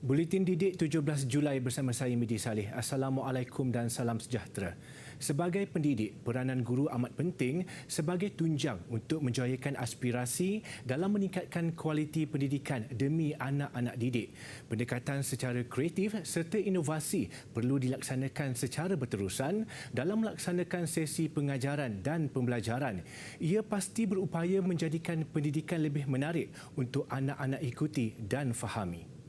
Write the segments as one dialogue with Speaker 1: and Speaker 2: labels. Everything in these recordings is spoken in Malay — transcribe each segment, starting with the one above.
Speaker 1: Buletin Didik 17 Julai bersama saya Midi Saleh. Assalamualaikum dan salam sejahtera. Sebagai pendidik, peranan guru amat penting sebagai tunjang untuk menjayakan aspirasi dalam meningkatkan kualiti pendidikan demi anak-anak didik. Pendekatan secara kreatif serta inovasi perlu dilaksanakan secara berterusan dalam melaksanakan sesi pengajaran dan pembelajaran. Ia pasti berupaya menjadikan pendidikan lebih menarik untuk anak-anak ikuti dan fahami.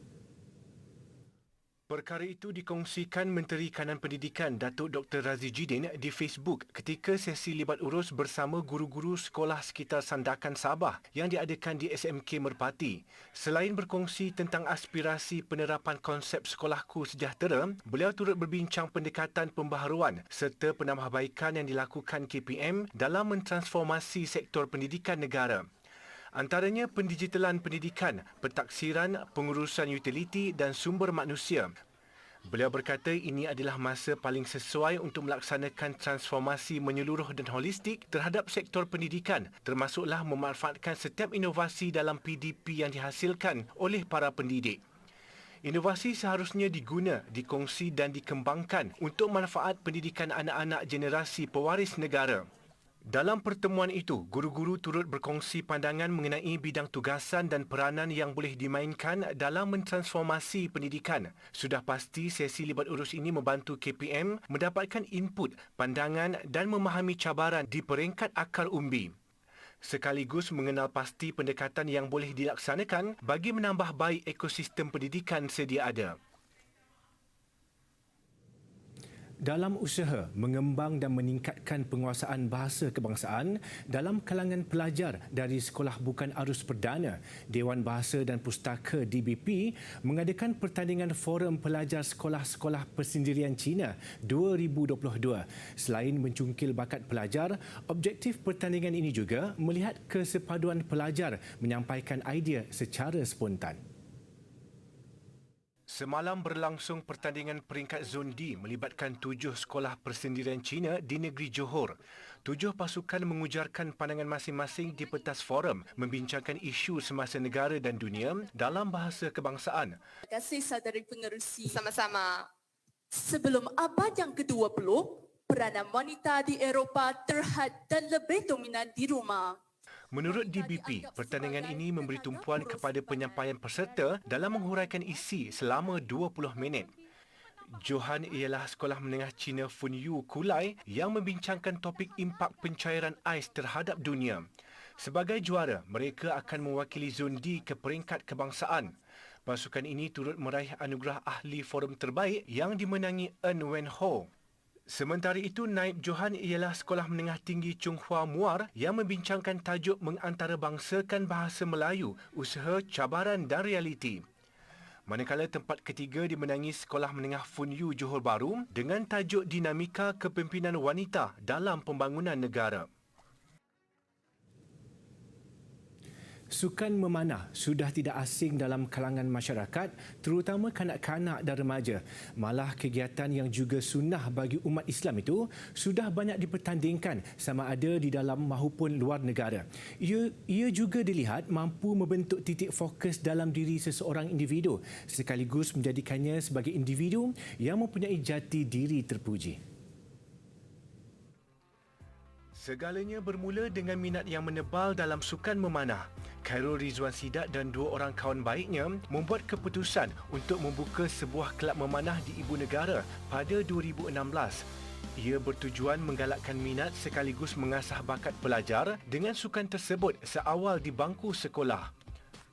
Speaker 1: Perkara itu dikongsikan Menteri Kanan Pendidikan Datuk Dr. Razzie Jidin di Facebook ketika sesi libat urus bersama guru-guru sekolah sekitar Sandakan Sabah yang diadakan di SMK Merpati. Selain berkongsi tentang aspirasi penerapan konsep Sekolahku Sejahtera, beliau turut berbincang pendekatan pembaharuan serta penambahbaikan yang dilakukan KPM dalam mentransformasi sektor pendidikan negara. Antaranya pendigitalan pendidikan, pentaksiran, pengurusan utiliti dan sumber manusia. Beliau berkata ini adalah masa paling sesuai untuk melaksanakan transformasi menyeluruh dan holistik terhadap sektor pendidikan, termasuklah memanfaatkan setiap inovasi dalam PDP yang dihasilkan oleh para pendidik. Inovasi seharusnya diguna, dikongsi dan dikembangkan untuk manfaat pendidikan anak-anak generasi pewaris negara. Dalam pertemuan itu, guru-guru turut berkongsi pandangan mengenai bidang tugasan dan peranan yang boleh dimainkan dalam mentransformasi pendidikan. Sudah pasti sesi libat urus ini membantu KPM mendapatkan input, pandangan dan memahami cabaran di peringkat akar umbi. Sekaligus mengenal pasti pendekatan yang boleh dilaksanakan bagi menambah baik ekosistem pendidikan sedia ada. Dalam usaha mengembang dan meningkatkan penguasaan bahasa kebangsaan dalam kalangan pelajar dari Sekolah Bukan Arus Perdana, Dewan Bahasa dan Pustaka DBP mengadakan pertandingan Forum Pelajar Sekolah-Sekolah Persendirian Cina 2022. Selain mencungkil bakat pelajar, objektif pertandingan ini juga melihat kesepaduan pelajar menyampaikan idea secara spontan. Semalam berlangsung pertandingan peringkat Zon D melibatkan 7 sekolah persendirian Cina di negeri Johor. 7 pasukan mengujarkan pandangan masing-masing di pentas forum membincangkan isu semasa negara dan dunia dalam bahasa kebangsaan.
Speaker 2: Terima kasih saudari pengerusi.
Speaker 3: Sama-sama.
Speaker 2: Sebelum abad yang ke-20, peranan wanita di Eropah terhad dan lebih dominan di rumah.
Speaker 1: Menurut DBP, pertandingan ini memberi tumpuan kepada penyampaian peserta dalam menghuraikan isi selama 20 minit. Johan ialah sekolah menengah Cina Funyu Kulai yang membincangkan topik impak pencairan ais terhadap dunia. Sebagai juara, mereka akan mewakili Zon D ke peringkat kebangsaan. Pasukan ini turut meraih anugerah ahli forum terbaik yang dimenangi Ern Wen Ho. Sementara itu, naib Johan ialah Sekolah Menengah Tinggi Chung Hua Muar yang membincangkan tajuk mengantarabangsakan bahasa Melayu, usaha, cabaran dan realiti. Manakala tempat ketiga dimenangi Sekolah Menengah Funyu Johor Bahru dengan tajuk dinamika kepimpinan wanita dalam pembangunan negara. Sukan memanah sudah tidak asing dalam kalangan masyarakat, terutama kanak-kanak dan remaja. Malah kegiatan yang juga sunnah bagi umat Islam itu sudah banyak dipertandingkan sama ada di dalam maupun luar negara. Ia juga dilihat mampu membentuk titik fokus dalam diri seseorang individu sekaligus menjadikannya sebagai individu yang mempunyai jati diri terpuji. Segalanya bermula dengan minat yang menebal dalam sukan memanah. Khairul Rizwan Sidat dan 2 orang kawan baiknya membuat keputusan untuk membuka sebuah kelab memanah di ibu negara pada 2016. Ia bertujuan menggalakkan minat sekaligus mengasah bakat pelajar dengan sukan tersebut seawal di bangku sekolah.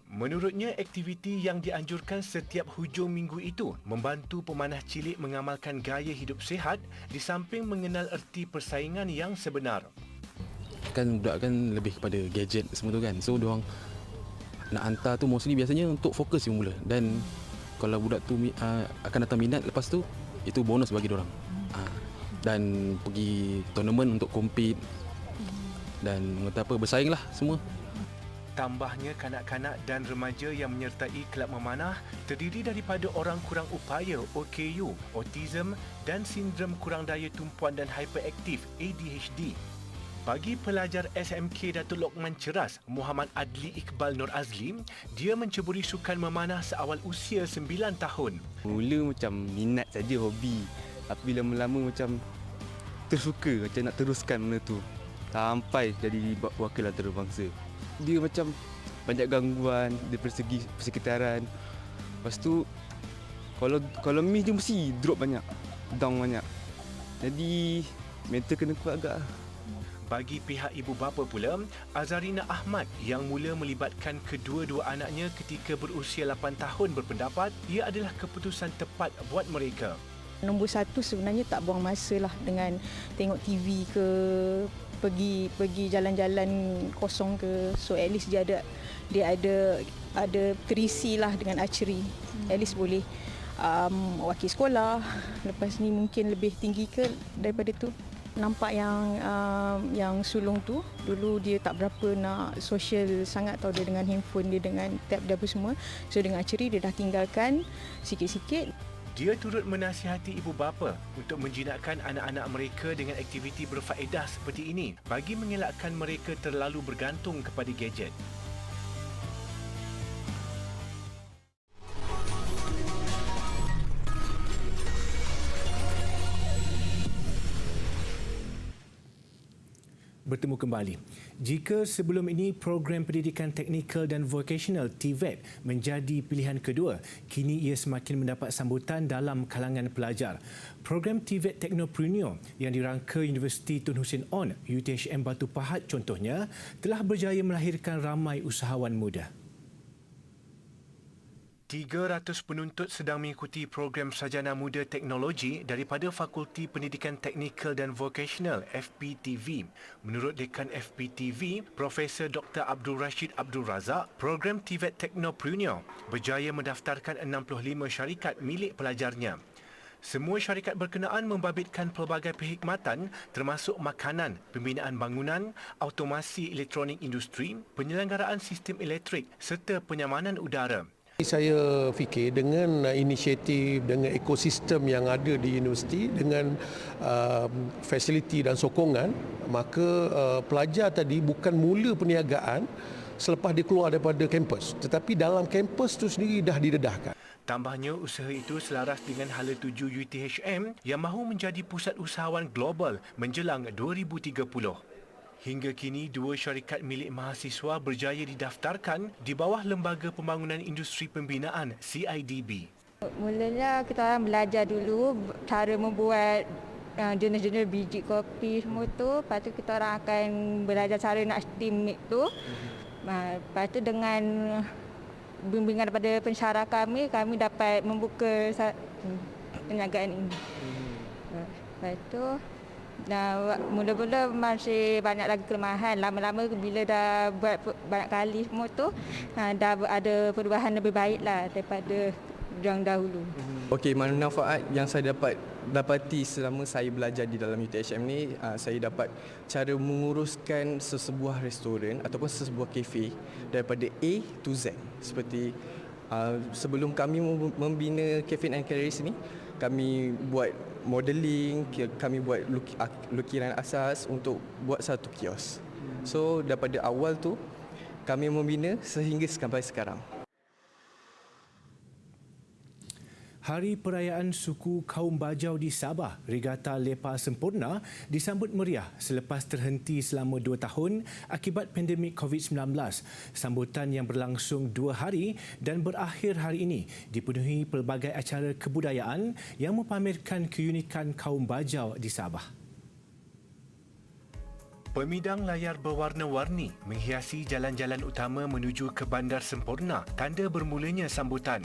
Speaker 1: Menurutnya, aktiviti yang dianjurkan setiap hujung minggu itu membantu pemanah cilik mengamalkan gaya hidup sihat di samping mengenal erti persaingan yang sebenar.
Speaker 4: Kan budak kan lebih kepada gadget semua tu kan. So diorang nak hantar tu mostly biasanya untuk fokus yang mula. Dan kalau budak tu akan datang minat lepas tu, itu bonus bagi diorang. Dan pergi tournament untuk compete dan bersaing lah semua.
Speaker 1: Tambahnya, kanak-kanak dan remaja yang menyertai kelab memanah terdiri daripada orang kurang upaya (OKU), autism dan sindrom kurang daya tumpuan dan hyperaktif (ADHD). Bagi pelajar SMK Datuk Lokman Ceras, Muhammad Adli Iqbal Nur Azli, dia menceburi sukan memanah seawal usia 9 tahun.
Speaker 3: Mula macam minat saja, hobi. Tapi lama-lama macam tersuka, macam nak teruskan benda tu. Sampai jadi wakil antarabangsa. Dia macam banyak gangguan daripada segi persekitaran. Lepas tu, kalau miss dia mesti drop banyak, down banyak. Jadi, mental kena kuat agak.
Speaker 1: Bagi pihak ibu bapa pula, Azarina Ahmad yang mula melibatkan kedua-dua anaknya ketika berusia 8 tahun berpendapat ia adalah keputusan tepat buat mereka.
Speaker 5: Nombor satu sebenarnya tak buang masa lah dengan tengok TV ke, pergi jalan-jalan kosong ke. So at least dia ada terisi lah dengan archery. At least boleh wakil sekolah. Lepas ni mungkin lebih tinggi ke daripada tu. Nampak yang sulung tu dulu dia tak berapa nak social sangat tau, dia dengan handphone dia, dengan tab dia apa semua. So dengan archery dia dah tinggalkan sikit-sikit.
Speaker 1: Dia turut menasihati ibu bapa untuk menjinakkan anak-anak mereka dengan aktiviti berfaedah seperti ini bagi mengelakkan mereka terlalu bergantung kepada gadget. Bertemu kembali. Jika sebelum ini program pendidikan teknikal dan vocational TVET menjadi pilihan kedua, kini ia semakin mendapat sambutan dalam kalangan pelajar. Program TVET Technopreneur yang dirangka Universiti Tun Hussein On, UTHM Batu Pahat contohnya, telah berjaya melahirkan ramai usahawan muda. 300 penuntut sedang mengikuti program Sarjana Muda Teknologi daripada Fakulti Pendidikan Teknikal dan Vocational FPTV. Menurut Dekan FPTV, Profesor Dr. Abdul Rashid Abdul Razak, program TVET Technopreneur berjaya mendaftarkan 65 syarikat milik pelajarnya. Semua syarikat berkenaan membabitkan pelbagai perkhidmatan termasuk makanan, pembinaan bangunan, automasi elektronik industri, penyelenggaraan sistem elektrik serta penyamanan udara.
Speaker 6: Saya fikir dengan inisiatif, dengan ekosistem yang ada di universiti, dengan fasiliti dan sokongan, maka pelajar tadi bukan mula perniagaan selepas dia keluar daripada kampus, tetapi dalam kampus itu sendiri dah didedahkan.
Speaker 1: Tambahnya, usaha itu selaras dengan Hala Tuju UTHM yang mahu menjadi pusat usahawan global menjelang 2030. Hingga kini, 2 syarikat milik mahasiswa berjaya didaftarkan di bawah Lembaga Pembangunan Industri Pembinaan CIDB.
Speaker 5: Mulanya kita orang belajar dulu cara membuat jenis-jenis biji kopi semua tu. Lepas tu kita orang akan belajar cara nak steam milk tu. Lepas tu dengan bimbingan daripada pensyarah kami dapat membuka perniagaan ini. Lepas tu mula-mula masih banyak lagi kelemahan. Lama-lama bila dah buat banyak kali semua tu, dah ada perubahan lebih baik lah daripada yang dahulu.
Speaker 3: Okey, manfaat yang saya dapati selama saya belajar di dalam UTHM ni, saya dapat cara menguruskan sesebuah restoran ataupun sesebuah kafe daripada A to Z. Seperti sebelum kami membina Cafe and Calories ni, kami buat modeling, kami buat lukiran asas untuk buat satu kios. So daripada awal tu kami membina sehingga sampai sekarang.
Speaker 1: Hari Perayaan Suku Kaum Bajau di Sabah, Regatta Lepa Sempurna, disambut meriah selepas terhenti selama 2 tahun akibat pandemik COVID-19. Sambutan yang berlangsung 2 hari dan berakhir hari ini dipenuhi pelbagai acara kebudayaan yang mempamerkan keunikan kaum bajau di Sabah. Pemidang layar berwarna-warni menghiasi jalan-jalan utama menuju ke Bandar Sempurna, tanda bermulanya sambutan.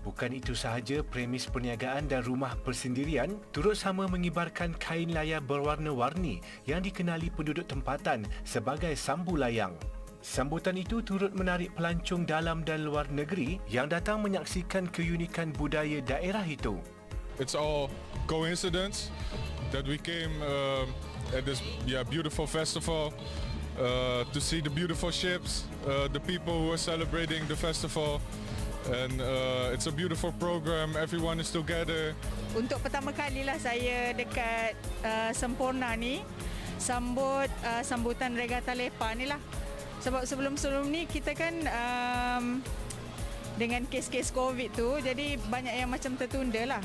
Speaker 1: Bukan itu sahaja, premis perniagaan dan rumah persendirian turut sama mengibarkan kain layar berwarna-warni yang dikenali penduduk tempatan sebagai sambu layang. Sambutan itu turut menarik pelancong dalam dan luar negeri yang datang menyaksikan keunikan budaya daerah itu.
Speaker 7: It's all coincidence that we came at this beautiful festival to see the beautiful ships, the people who are celebrating the festival. And it's a beautiful program. Everyone is together.
Speaker 8: Untuk pertama kalilah saya dekat Sempurna ni,
Speaker 5: sambut sambutan Regata Lepa ni lah. Sebab sebelum-sebelum ni kita kan dengan kes-kes COVID tu, jadi banyak yang macam tertunda lah.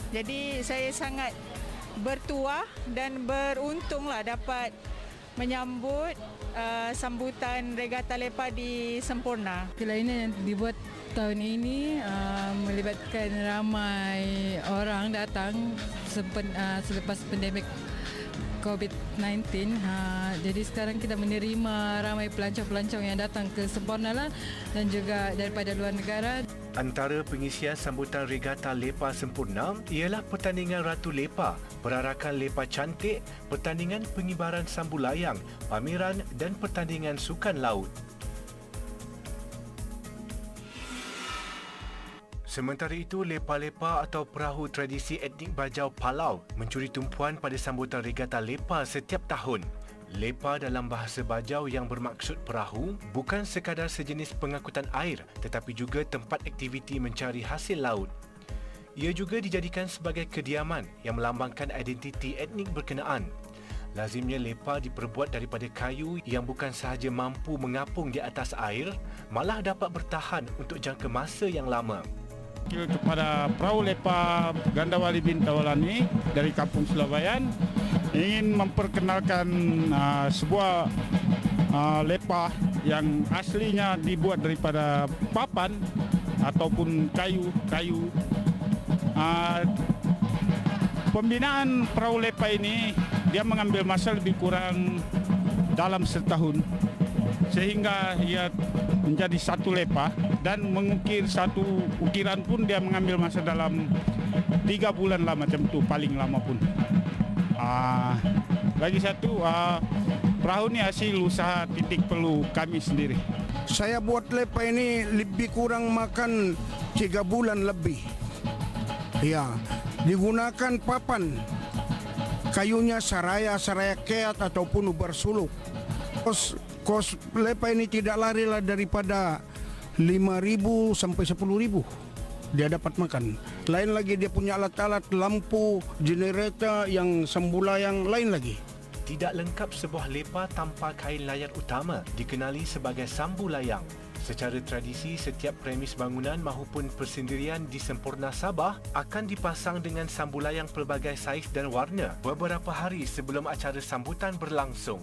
Speaker 5: Jadi saya sangat bertuah dan beruntung lah dapat menyambut sambutan Regata Lepa di Semporna.
Speaker 8: Kelainan yang dibuat tahun ini melibatkan ramai orang datang selepas pandemik COVID-19. Jadi sekarang kita menerima ramai pelancong-pelancong yang datang ke Semporna lah, dan juga daripada luar negara.
Speaker 1: Antara pengisian sambutan Regata Lepa Sempurna ialah pertandingan Ratu Lepa, perarakan Lepa Cantik, pertandingan pengibaran sambu layang, pameran dan pertandingan sukan laut. Sementara itu, Lepa-Lepa atau perahu tradisi etnik Bajau Palau mencuri tumpuan pada sambutan Regata Lepa setiap tahun. Lepa dalam bahasa Bajau yang bermaksud perahu bukan sekadar sejenis pengangkutan air tetapi juga tempat aktiviti mencari hasil laut. Ia juga dijadikan sebagai kediaman yang melambangkan identiti etnik berkenaan. Lazimnya lepa diperbuat daripada kayu yang bukan sahaja mampu mengapung di atas air, malah dapat bertahan untuk jangka masa yang lama.
Speaker 9: Kepada perahu Lepa Gandawali bin Tawalani dari Kampung Sulabayan ingin memperkenalkan sebuah lepa yang aslinya dibuat daripada papan ataupun kayu. Pembinaan perahu lepa ini dia mengambil masa lebih kurang dalam setahun, sehingga ia menjadi satu lepa, dan mengukir satu ukiran pun dia mengambil masa dalam 3 bulan lah macam tu, paling lama pun. Lagi satu, perahu ni hasil usaha titik perlu kami sendiri.
Speaker 10: Saya buat lepa ini lebih kurang makan 3 bulan lebih. Ya, digunakan papan, kayunya saraya keat ataupun ubar suluk. Kos lepa ini tidak lari lah daripada 5.000 sampai 10.000 dia dapat makan. Lain lagi dia punya alat-alat, lampu, generator yang sembulayang, lain lagi.
Speaker 1: Tidak lengkap sebuah lepa tanpa kain layar utama dikenali sebagai sambu layang. Secara tradisi, setiap premis bangunan maupun persendirian di Semporna Sabah akan dipasang dengan sambu layang pelbagai saiz dan warna beberapa hari sebelum acara sambutan berlangsung.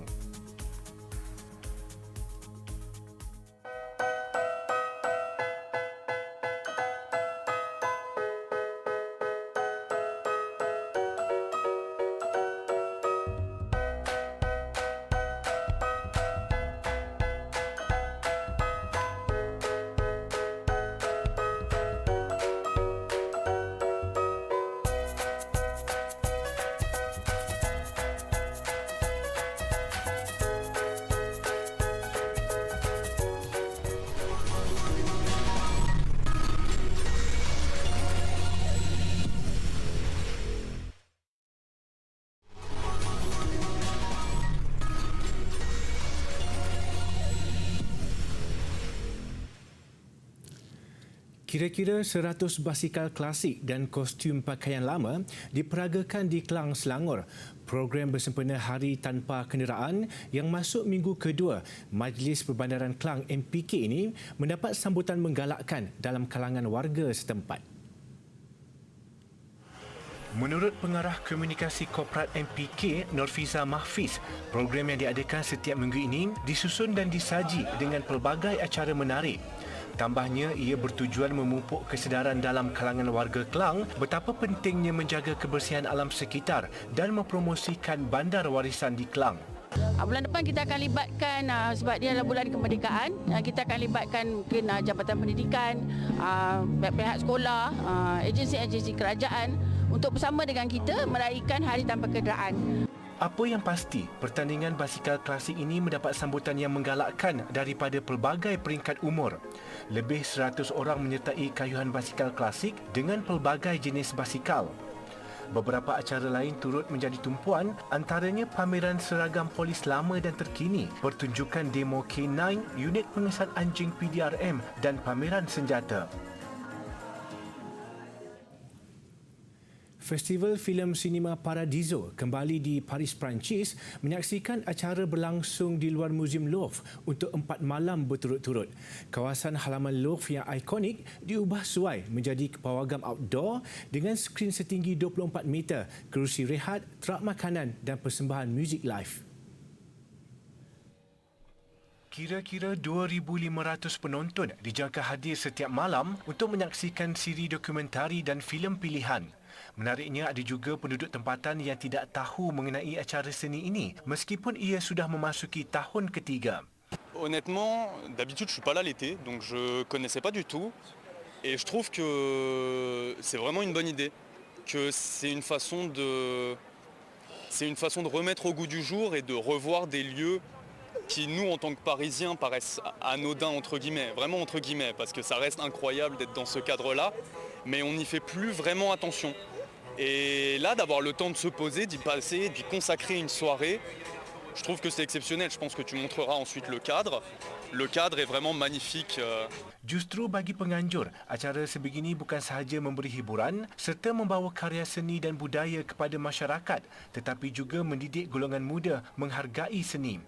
Speaker 1: Kira-kira 100 basikal klasik dan kostum pakaian lama diperagakan di Klang, Selangor. Program bersempena Hari Tanpa Kenderaan yang masuk minggu kedua Majlis Perbandaran Klang MPK ini mendapat sambutan menggalakkan dalam kalangan warga setempat. Menurut Pengarah Komunikasi Korporat MPK, Norfiza Mahfiz, program yang diadakan setiap minggu ini disusun dan disaji dengan pelbagai acara menarik. Tambahnya, ia bertujuan memupuk kesedaran dalam kalangan warga Klang betapa pentingnya menjaga kebersihan alam sekitar dan mempromosikan bandar warisan di Klang.
Speaker 11: Bulan depan kita akan libatkan, sebab dia adalah bulan kemerdekaan, kita akan libatkan mungkin Jabatan Pendidikan, pihak sekolah, agensi-agensi kerajaan untuk bersama dengan kita meraihkan Hari Tanpa Kenderaan.
Speaker 1: Apa yang pasti, pertandingan basikal klasik ini mendapat sambutan yang menggalakkan daripada pelbagai peringkat umur. Lebih 100 orang menyertai kayuhan basikal klasik dengan pelbagai jenis basikal. Beberapa acara lain turut menjadi tumpuan, antaranya pameran seragam polis lama dan terkini, pertunjukan demo K9, unit pengesan anjing PDRM dan pameran senjata. Festival Filem Sinema Paradiso kembali di Paris, Perancis menyaksikan acara berlangsung di luar Museum Louvre untuk 4 malam berturut-turut. Kawasan halaman Louvre yang ikonik diubah suai menjadi pawagam outdoor dengan skrin setinggi 24 meter, kerusi rehat, trak makanan dan persembahan muzik live. Kira-kira 2,500 penonton dijangka hadir setiap malam untuk menyaksikan siri dokumentari dan filem pilihan. Menariknya, ada juga penduduk tempatan yang tidak tahu mengenai acara seni ini meskipun ia sudah memasuki tahun ketiga.
Speaker 12: Honnêtement, d'habitude je suis pas là l'été, donc je connaissais pas du tout. Et je trouve que c'est vraiment une bonne idée, que c'est une façon de remettre au goût du jour et de revoir des lieux qui, nous, en tant que Parisiens, paraissent anodins, entre guillemets, vraiment entre guillemets, parce que ça reste incroyable d'être dans ce cadre-là, mais on n'y fait plus vraiment attention. Et là, d'avoir le temps de se poser, d'y passer, d'y consacrer une soirée, je trouve que c'est exceptionnel. Je pense que tu montreras ensuite le cadre. Le cadre est vraiment magnifique.
Speaker 1: Justru bagi penganjur, acara sebegini bukan sahaja memberi hiburan serta membawa karya seni dan budaya kepada masyarakat, tetapi juga mendidik golongan muda menghargai seni.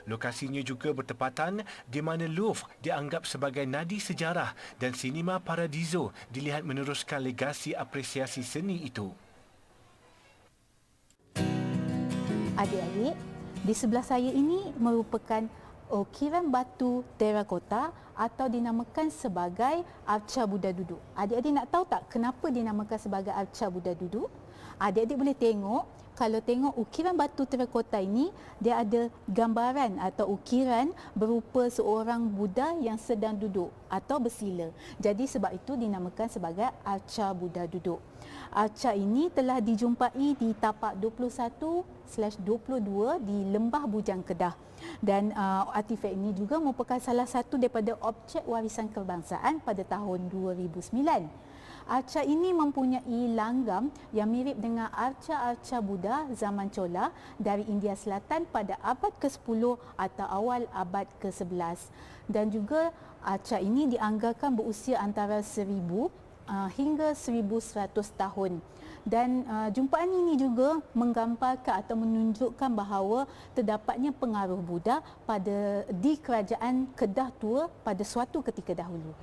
Speaker 1: Lokasinya juga bertepatan di mana Louvre dianggap sebagai nadi sejarah dan Sinema Paradiso dilihat meneruskan legasi apresiasi seni itu.
Speaker 13: Adik-adik, di sebelah saya ini merupakan ukiran batu terakota atau dinamakan sebagai arca Buddha duduk. Adik-adik nak tahu tak kenapa dinamakan sebagai arca Buddha duduk? Adik-adik boleh tengok, kalau tengok ukiran batu terakota ini, dia ada gambaran atau ukiran berupa seorang Buddha yang sedang duduk atau bersila. Jadi sebab itu dinamakan sebagai arca Buddha duduk. Arca ini telah dijumpai di tapak 21/22 di Lembah Bujang Kedah. Dan artifak ini juga merupakan salah satu daripada objek warisan kebangsaan pada tahun 2009. Arca ini mempunyai langgam yang mirip dengan arca-arca Buddha zaman Chola dari India Selatan pada abad ke-10 atau awal abad ke-11. Dan juga arca ini dianggarkan berusia antara 1000 hingga 1100 tahun. Dan jumpaan ini juga menggambarkan atau menunjukkan bahawa terdapatnya pengaruh Buddha di kerajaan Kedah Tua pada suatu ketika dahulu.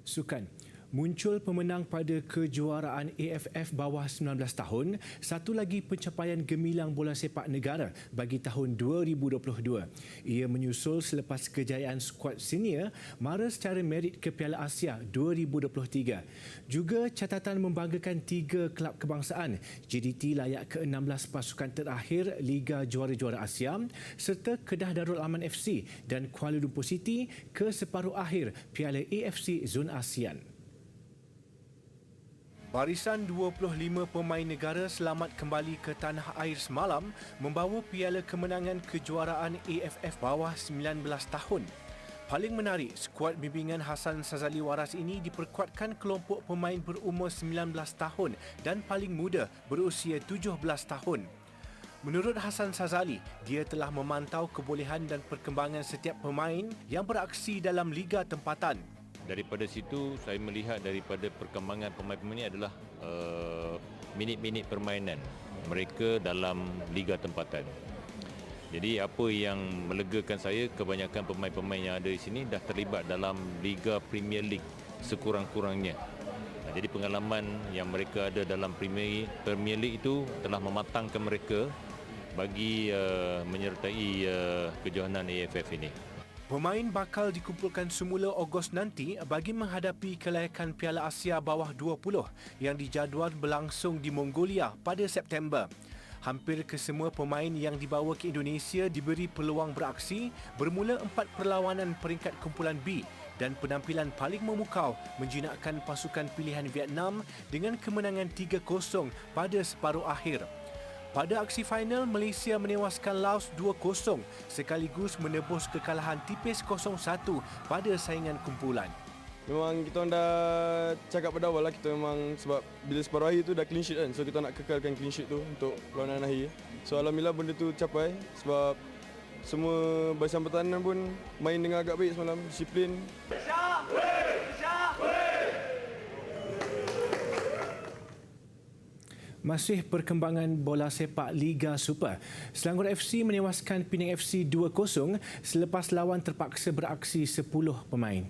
Speaker 1: Sukan. Muncul pemenang pada kejuaraan AFF bawah 19 tahun, satu lagi pencapaian gemilang bola sepak negara bagi tahun 2022. Ia menyusul selepas kejayaan skuad senior mara secara merit ke Piala Asia 2023. Juga catatan membanggakan 3 kelab kebangsaan, JDT layak ke-16 pasukan terakhir Liga Juara-Juara Asia serta Kedah Darul Aman FC dan Kuala Lumpur City ke separuh akhir Piala AFC Zon ASEAN. Barisan 25 pemain negara selamat kembali ke tanah air semalam membawa piala kemenangan kejuaraan AFF bawah 19 tahun. Paling menarik, skuad bimbingan Hassan Sazali Waras ini diperkuatkan kelompok pemain berumur 19 tahun dan paling muda berusia 17 tahun. Menurut Hassan Sazali, dia telah memantau kebolehan dan perkembangan setiap pemain yang beraksi dalam liga tempatan.
Speaker 14: Daripada situ saya melihat daripada perkembangan pemain-pemain ini adalah minit-minit permainan mereka dalam liga tempatan. Jadi apa yang melegakan saya, kebanyakan pemain-pemain yang ada di sini dah terlibat dalam Liga Premier League sekurang-kurangnya. Jadi pengalaman yang mereka ada dalam Premier League itu telah mematangkan mereka bagi menyertai kejohanan AFF ini.
Speaker 1: Pemain bakal dikumpulkan semula Ogos nanti bagi menghadapi kelayakan Piala Asia bawah 20 yang dijadual berlangsung di Mongolia pada September. Hampir kesemua pemain yang dibawa ke Indonesia diberi peluang beraksi bermula 4 perlawanan peringkat kumpulan B dan penampilan paling memukau menjinakkan pasukan pilihan Vietnam dengan kemenangan 3-0 pada separuh akhir. Pada aksi final, Malaysia menewaskan Laos 2-0 sekaligus menebus kekalahan tipis 0-1 pada saingan kumpulan.
Speaker 15: Memang kita orang dah cakap pada awal lah, kita memang sebab bila separuh akhir tu dah clean sheet kan. So kita nak kekalkan clean sheet tu untuk perlawanan akhir. So alhamdulillah benda tu capai sebab semua barisan pertahanan pun main dengan agak baik semalam, disiplin.
Speaker 1: Masih perkembangan bola sepak Liga Super. Selangor FC menewaskan Penang FC 2-0 selepas lawan terpaksa beraksi 10 pemain.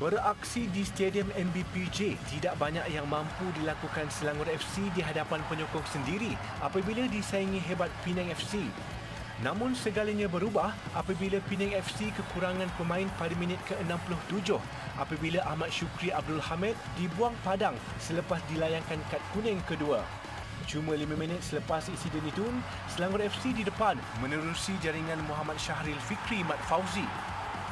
Speaker 1: Beraksi di Stadium MBPJ, tidak banyak yang mampu dilakukan Selangor FC di hadapan penyokong sendiri apabila disaingi hebat Penang FC. Namun segalanya berubah apabila Penang FC kekurangan pemain pada minit ke-67 apabila Ahmad Syukri Abdul Hamid dibuang padang selepas dilayangkan kad kuning kedua. Cuma 5 minit selepas insiden itu, Selangor FC di depan menerusi jaringan Muhammad Syahril Fikri Mat Fauzi.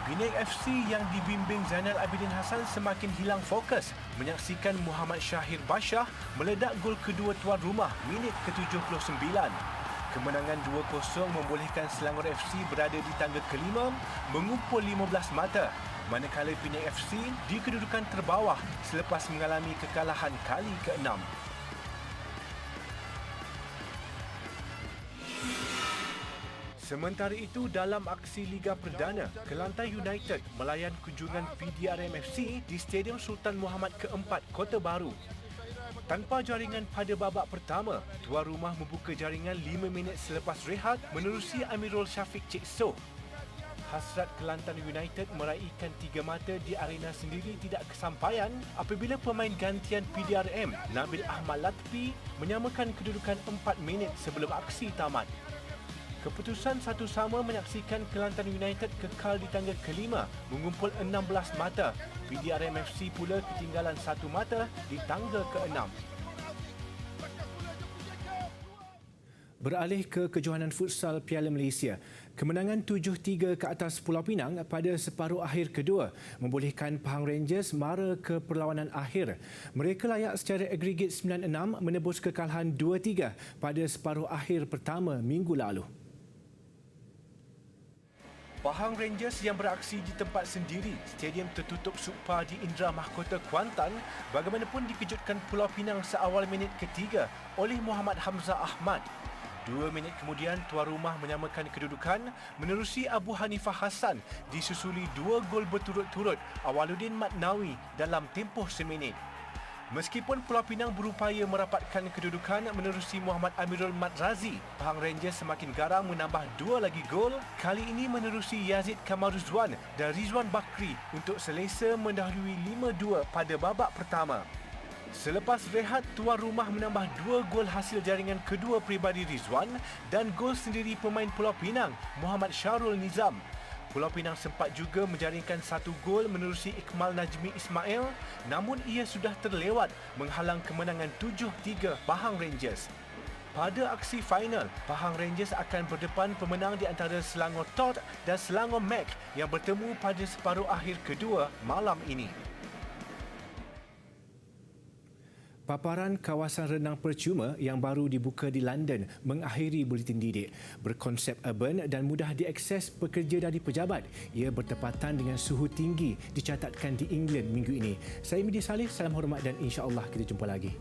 Speaker 1: Penang FC yang dibimbing Zainal Abidin Hassan semakin hilang fokus menyaksikan Muhammad Syahir Bashar meledak gol kedua tuan rumah minit ke-79. Kemenangan 2-0 membolehkan Selangor FC berada di tangga kelima mengumpul 15 mata, manakala Penang FC di kedudukan terbawah selepas mengalami kekalahan kali ke-6. Sementara itu, dalam aksi Liga Perdana, Kelantan United melayan kunjungan PDRM FC di Stadium Sultan Muhammad ke-4, Kota Baru. Tanpa jaringan pada babak pertama, tuan rumah membuka jaringan 5 minit selepas rehat menerusi Amirul Syafiq Cik Soh. Hasrat Kelantan United meraihkan 3 mata di arena sendiri tidak kesampaian apabila pemain gantian PDRM, Nabil Ahmad Latfi, menyamakan kedudukan 4 minit sebelum aksi tamat. Keputusan 1-1 menyaksikan Kelantan United kekal di tangga kelima mengumpul 16 mata. PDRM FC pula ketinggalan 1 mata di tangga ke-6. Beralih ke kejohanan futsal Piala Malaysia. Kemenangan 7-3 ke atas Pulau Pinang pada separuh akhir kedua membolehkan Pahang Rangers mara ke perlawanan akhir. Mereka layak secara agregat 9-6 menebus kekalahan 2-3 pada separuh akhir pertama minggu lalu. Pahang Rangers yang beraksi di tempat sendiri, stadium tertutup Supa di Indra Mahkota Kuantan, bagaimanapun dikejutkan Pulau Pinang seawal minit ketiga oleh Muhammad Hamzah Ahmad. 2 minit kemudian, tuan rumah menyamakan kedudukan menerusi Abu Hanifah Hassan disusuli 2 gol berturut-turut Awaluddin Matnawi dalam tempoh seminit. Meskipun Pulau Pinang berupaya merapatkan kedudukan menerusi Muhammad Amirul Madrazi, Pahang Rangers semakin garang menambah 2 lagi gol, kali ini menerusi Yazid Kamaruzwan dan Rizwan Bakri untuk selesa mendahului 5-2 pada babak pertama. Selepas rehat, tuan rumah menambah 2 gol hasil jaringan kedua peribadi Rizwan dan gol sendiri pemain Pulau Pinang, Muhammad Syarul Nizam. Pulau Pinang sempat juga menjaringkan 1 gol menerusi Ikmal Najmi Ismail, namun ia sudah terlewat menghalang kemenangan 7-3 Pahang Rangers. Pada aksi final, Pahang Rangers akan berdepan pemenang di antara Selangor Tot dan Selangor Mac yang bertemu pada separuh akhir kedua malam ini. Paparan kawasan renang percuma yang baru dibuka di London mengakhiri buletin didik. Berkonsep urban dan mudah diakses pekerja dari pejabat. Ia bertepatan dengan suhu tinggi dicatatkan di England minggu ini. Saya Midi Saleh, salam hormat dan insya-Allah kita jumpa lagi.